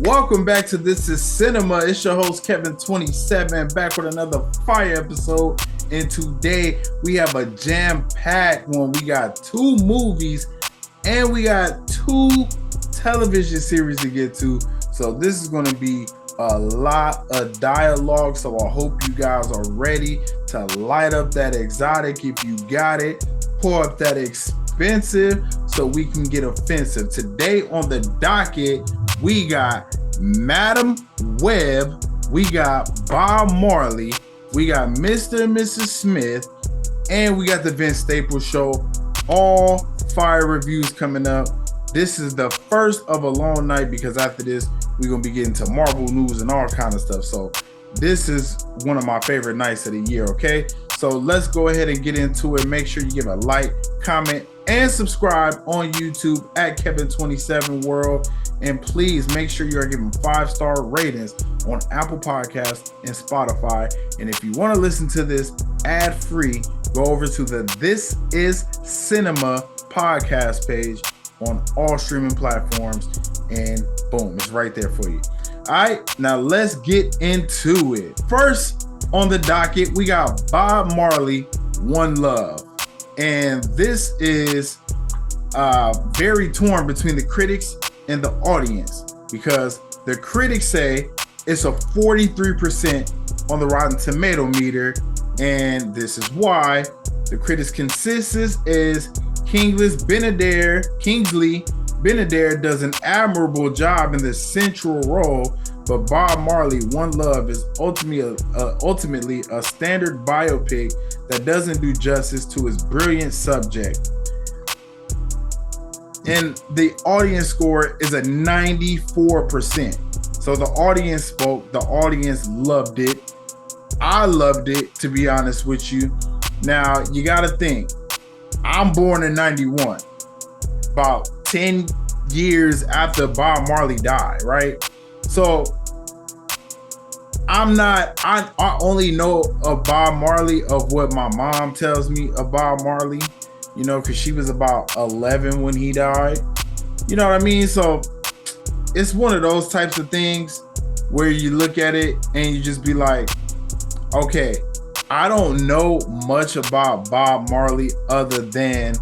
Welcome back to This Is Cinema. It's your host Kevin27 back with another fire episode. And today we have a jam-packed one. We got 2 movies and we got 2 television series to get to. So this is going to be a lot of dialogue. So I hope you guys are ready to light up that exotic if you got it. Pour up that expensive so we can get offensive. Today on the docket, we got Madam Web, we got Bob Marley, we got Mr. and Mrs. Smith, and we got the Vince Staples Show. All fire reviews coming up. This is the first of a long night because after this, we're going to be getting to Marvel news and all kind of stuff. So this is one of my favorite nights of the year, okay? So let's go ahead and get into it. Make sure you give a like, comment, and subscribe on YouTube at Kevin27 World. And please make sure you are giving 5-star ratings on Apple Podcasts and Spotify. And if you want to listen to this ad-free, go over to the This Is Cinema podcast page on all streaming platforms. And boom, it's right there for you. All right, now let's get into it. First on the docket, we got Bob Marley, One Love. And this is very torn between the critics and the audience because the critics say it's a 43% on the Rotten Tomato meter, and this is why. The critics' consensus is Kingsley Benadir does an admirable job in the central role, but Bob Marley, One Love is ultimately a standard biopic that doesn't do justice to his brilliant subject. And the audience score is a 94%. So the audience spoke, the audience loved it. I loved it, to be honest with you. Now, you got to think, I'm born in 91, about 10 years after Bob Marley died, right? So I only know of Bob Marley of what my mom tells me of Bob Marley, you know, because she was about 11 when he died. You know what I mean? So it's one of those types of things where you look at it and you just be like, okay, I don't know much about Bob Marley other than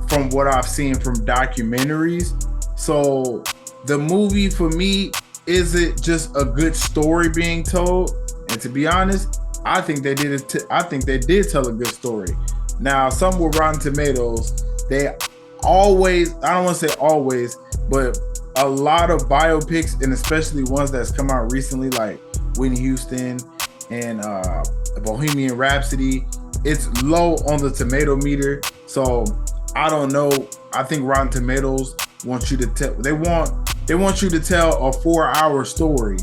from what I've seen from documentaries. So the movie for me, is it just a good story being told? And to be honest, I think they did I think they did tell a good story. Now, some with Rotten Tomatoes, they always, I don't want to say always, but a lot of biopics, and especially ones that's come out recently, like Whitney Houston and Bohemian Rhapsody, it's low on the tomato meter. So I don't know. I think Rotten Tomatoes want you to tell, they want you to tell a 4-hour story,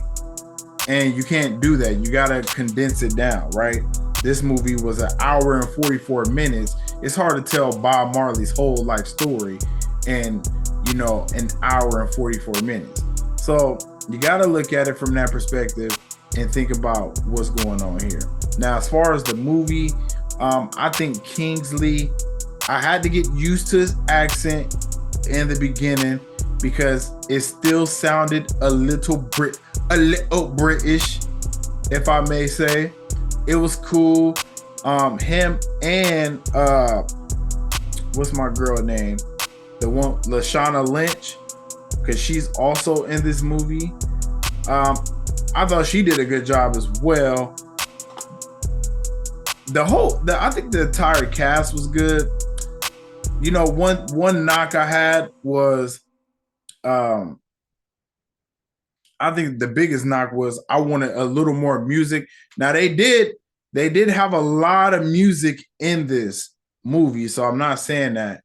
and you can't do that. You got to condense it down, right? This movie was 1 hour and 44 minutes. It's hard to tell Bob Marley's whole life story in, you know, 1 hour and 44 minutes. So you got to look at it from that perspective and think about what's going on here. Now, as far as the movie, I think Kingsley, I had to get used to his accent in the beginning because it still sounded a little British, if I may say. It was cool. Him and what's my girl name? The one, Lashana Lynch, because she's also in this movie. I thought she did a good job as well. I think the entire cast was good. You know, one knock I had was, I think the biggest knock was I wanted a little more music. Now they did have a lot of music in this movie, so I'm not saying that.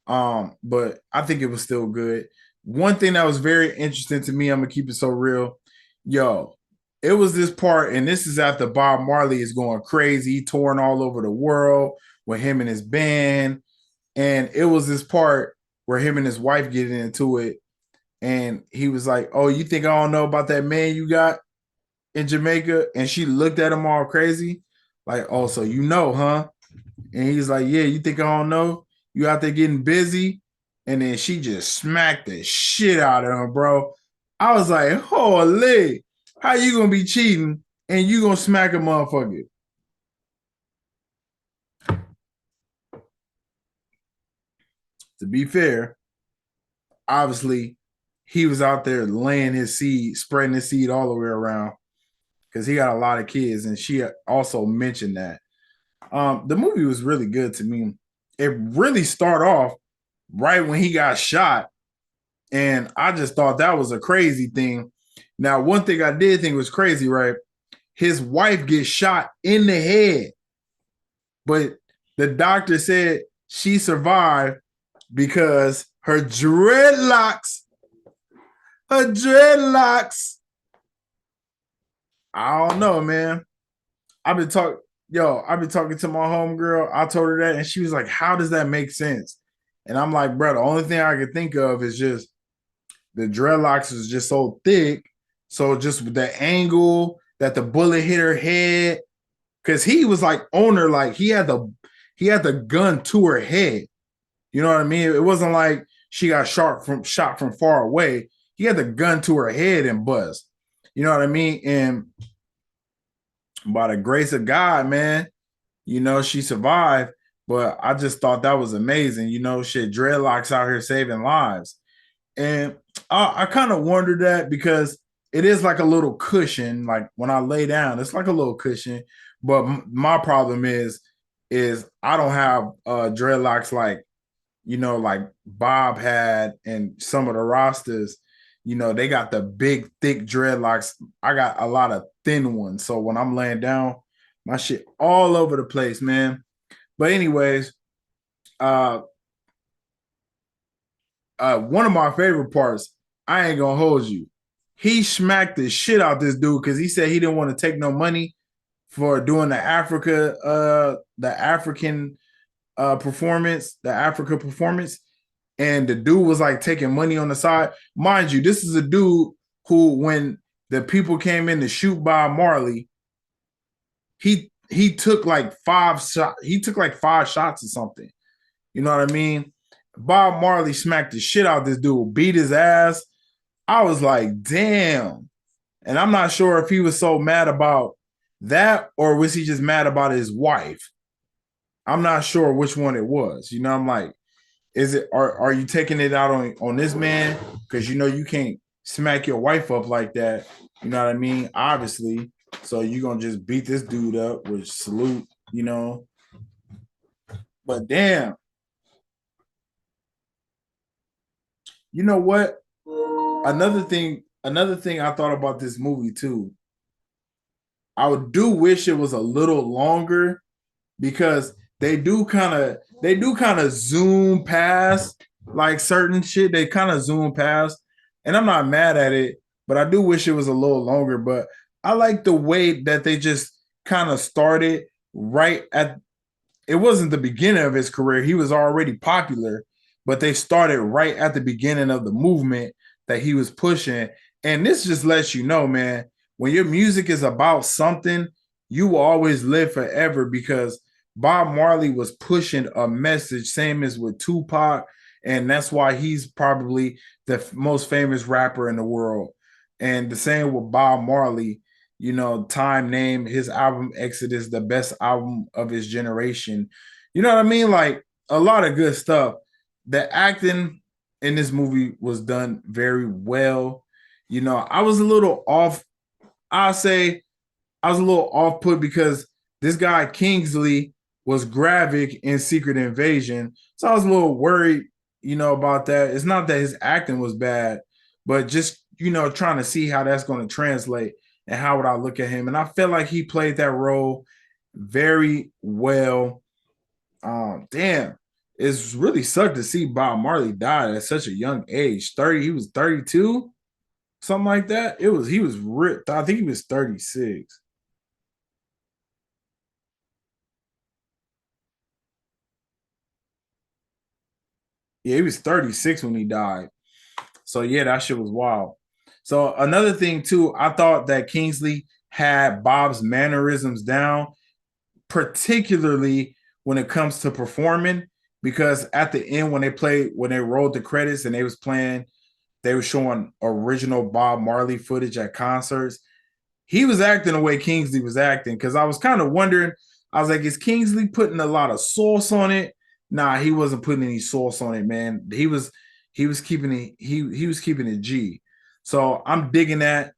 But I think it was still good. One thing that was very interesting to me, I'm gonna keep it so real. Yo, it was this part, and this is after Bob Marley is going crazy, touring all over the world with him and his band. And it was this part where him and his wife get into it. And he was like, oh, you think I don't know about that man you got in Jamaica? And she looked at him all crazy. Like, oh, so you know, huh? And he's like, yeah, you think I don't know? You out there getting busy? And then she just smacked the shit out of him, bro. I was like, holy, how you gonna be cheating and you gonna smack a motherfucker? To be fair, obviously, he was out there laying his seed, spreading his seed all the way around because he got a lot of kids, and she also mentioned that. The movie was really good to me. It really started off right when he got shot, and I just thought that was a crazy thing. Now, one thing I did think was crazy, right? His wife gets shot in the head, but the doctor said she survived because her dreadlocks. I don't know, man. I've been talking, I've been talking to my homegirl. I told her that, and she was like, "How does that make sense?" And I'm like, "Bro, the only thing I could think of is just the dreadlocks is just so thick, so just with the angle that the bullet hit her head, because he was like on her, like he had the gun to her head. You know what I mean? It wasn't like she got shot from far away. He had the gun to her head and buzzed. You know what I mean? And by the grace of God, man, she survived. But I just thought that was amazing. Shit, dreadlocks out here saving lives. And I kind of wondered that because it is like a little cushion. Like when I lay down, it's like a little cushion. But my problem is I don't have dreadlocks like Bob had and some of the rosters. They got the big, thick dreadlocks. I got a lot of thin ones. So when I'm laying down, my shit all over the place, man. But anyways, uh, one of my favorite parts, I ain't gonna hold you. He smacked the shit out this dude because he said he didn't want to take no money for doing the African performance, the Africa performance. And the dude was like taking money on the side. Mind you, this is a dude who, when the people came in to shoot Bob Marley, he took like 5 shots. He took like 5 shots or something. You know what I mean? Bob Marley smacked the shit out of this dude, beat his ass. I was like, damn. And I'm not sure if he was so mad about that or was he just mad about his wife. I'm not sure which one it was. I'm like, are you taking it out on this man? Because you can't smack your wife up like that. You know what I mean? Obviously. So you're gonna just beat this dude up, which salute. But damn, you know what? Another thing I thought about this movie too. I do wish it was a little longer because they do kind of zoom past like certain shit. They kind of zoom past, and I'm not mad at it, but I do wish it was a little longer. But I like the way that they just kind of started right at. It wasn't the beginning of his career; he was already popular, but they started right at the beginning of the movement that he was pushing. And this just lets you know, man, when your music is about something, you will always live forever because Bob Marley was pushing a message, same as with Tupac, and that's why he's probably the most famous rapper in the world. And the same with Bob Marley, Time named his album Exodus the best album of his generation. You know what I mean? Like a lot of good stuff. The acting in this movie was done very well. I was a little off. I say I was a little off put because this guy Kingsley was Gravik in Secret Invasion. So I was a little worried, about that. It's not that his acting was bad, but just, trying to see how that's going to translate and how would I look at him. And I felt like he played that role very well. Damn. It's really sucked to see Bob Marley die at such a young age. 30, he was 32, something like that. He was ripped. I think he was 36. Yeah, he was 36 when he died. So yeah, that shit was wild. So another thing too, I thought that Kingsley had Bob's mannerisms down, particularly when it comes to performing, because at the end when they rolled the credits and they was playing they were showing original Bob Marley footage at concerts. He was acting the way Kingsley was acting because I was kind of wondering. I was like, is Kingsley putting a lot of sauce on it? Nah, he wasn't putting any sauce on it, man. He was keeping it he was keeping it G. So I'm digging that.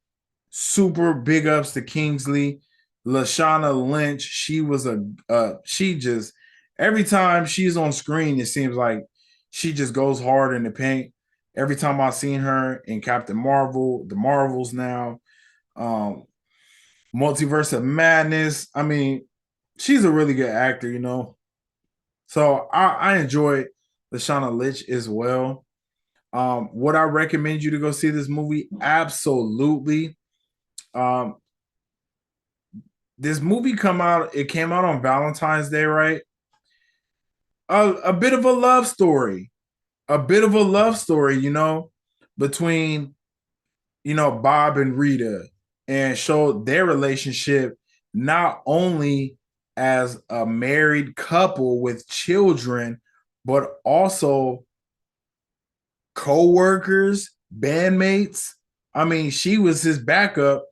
Super big ups to Kingsley. Lashana Lynch, she was she just every time she's on screen, it seems like she just goes hard in the paint. Every time I've seen her in Captain Marvel, the Marvels now, um, Multiverse of Madness. I mean, she's a really good actor, you know. So I enjoyed Lashana Lynch as well. Would I recommend you to go see this movie? Absolutely. Um, this movie it came out on Valentine's Day, right? A bit of a love story. A bit of a love story, you know, between Bob and Rita, and showed their relationship not only as a married couple with children, but also co-workers, bandmates. I mean, she was his backup,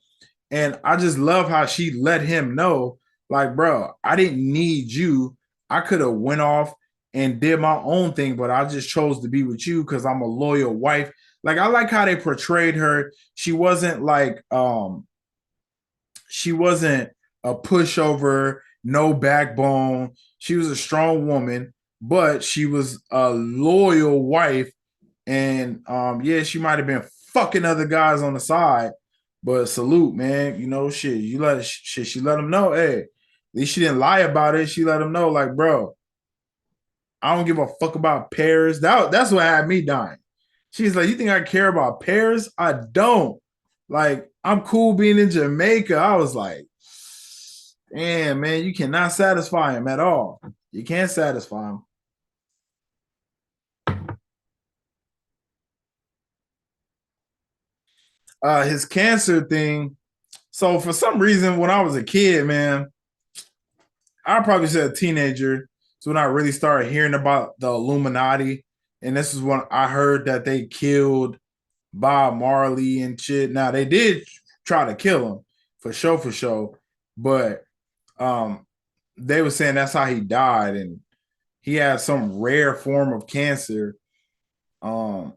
and I just love how she let him know, like, bro, I didn't need you. I could have went off and did my own thing, but I just chose to be with you because I'm a loyal wife. Like, I like how they portrayed her. She wasn't a pushover, no backbone. She was a strong woman, but she was a loyal wife. And yeah, she might have been fucking other guys on the side, but salute, man. You know, shit. She let him know. Hey, at least she didn't lie about it. She let him know, like, bro, I don't give a fuck about Paris. That's what had me dying. She's like, you think I care about Paris? I don't. Like, I'm cool being in Jamaica. I was like, damn, man, you cannot satisfy him at all. You can't satisfy him. His cancer thing. So for some reason, when I was a kid, man, I probably said a teenager. So when I really started hearing about the Illuminati, and this is when I heard that they killed Bob Marley and shit. Now they did try to kill him for sure, but um, they were saying that's how he died, and he had some rare form of cancer. Um,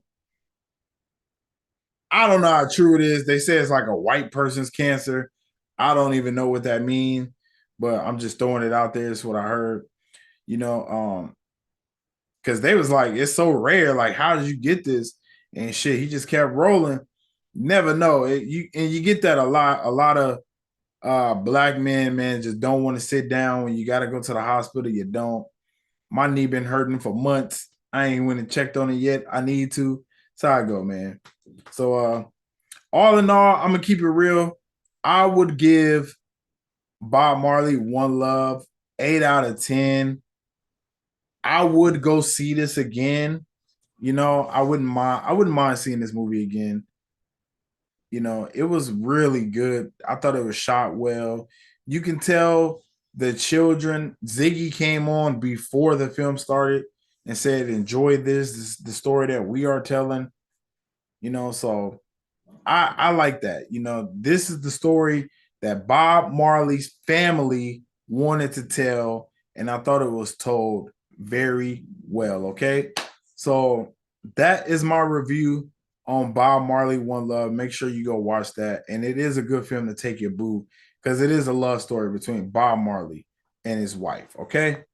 I don't know how true it is. They say it's like a white person's cancer. I don't even know what that means, but I'm just throwing it out there. It's what I heard. You know, because they was like, it's so rare. Like, how did you get this? And shit, he just kept rolling. Never know. You get that a lot. A lot of black men, man, just don't want to sit down when you got to go to the hospital. You don't. My knee been hurting for months. I ain't went and checked on it yet. I need to. That's how I go, man. So all in all, I'm gonna keep it real. I would give Bob Marley One Love 8 out of 10. I would go see this again. You know, I wouldn't mind. I wouldn't mind seeing this movie again. You know, it was really good. I thought it was shot well. You can tell the children. Ziggy came on before the film started and said, "Enjoy this. This is the story that we are telling." You know, so I like that. You know, this is the story that Bob Marley's family wanted to tell, and I thought it was told very well. Okay, so that is my review on Bob Marley One Love. Make sure you go watch that, and it is a good film to take your boo because it is a love story between Bob Marley and his wife. Okay.